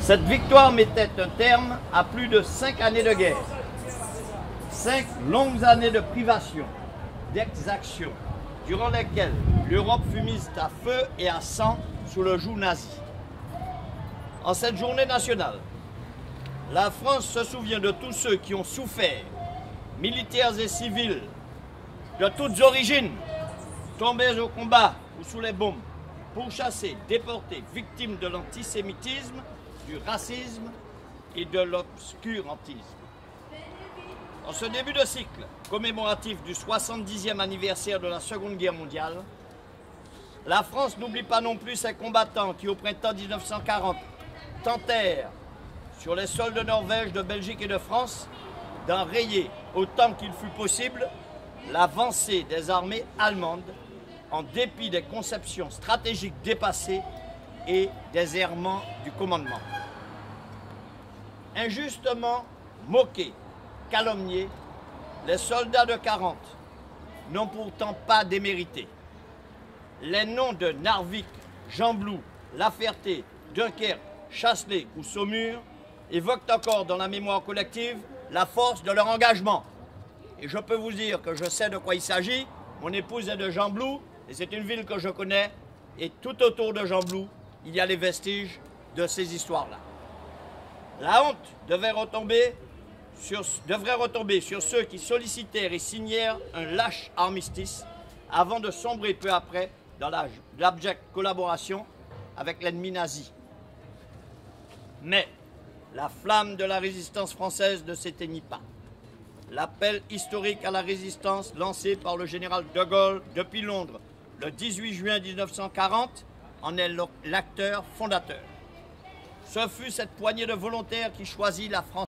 Cette victoire mettait un terme à plus de 5 années de guerre. 5 longues années de privation, d'exaction, durant lesquelles l'Europe fut mise à feu et à sang sous le joug nazi. En cette journée nationale, la France se souvient de tous ceux qui ont souffert, militaires et civils, de toutes origines, tombés au combat ou sous les bombes, pourchassés, déportés, victimes de l'antisémitisme, du racisme et de l'obscurantisme. En ce début de cycle commémoratif du 70e anniversaire de la Seconde Guerre mondiale, la France n'oublie pas non plus ses combattants qui, au printemps 1940, tentèrent, sur les sols de Norvège, de Belgique et de France, d'enrayer autant qu'il fut possible l'avancée des armées allemandes en dépit des conceptions stratégiques dépassées et des errements du commandement. Injustement moqués, calomniés, les soldats de 40 n'ont pourtant pas démérité. Les noms de Narvik, Gembloux, La Ferté, Dunkerque, Chasselet ou Saumur évoquent encore dans la mémoire collective la force de leur engagement. Et je peux vous dire que je sais de quoi il s'agit. Mon épouse est de Gembloux et c'est une ville que je connais. Et tout autour de Gembloux, il y a les vestiges de ces histoires-là. La honte devrait retomber sur ceux qui sollicitèrent et signèrent un lâche armistice avant de sombrer peu après dans l'abjecte collaboration avec l'ennemi nazi. Mais la flamme de la résistance française ne s'éteignit pas. L'appel historique à la résistance lancé par le général de Gaulle depuis Londres le 18 juin 1940 en est l'acteur fondateur. Ce fut cette poignée de volontaires qui choisit la France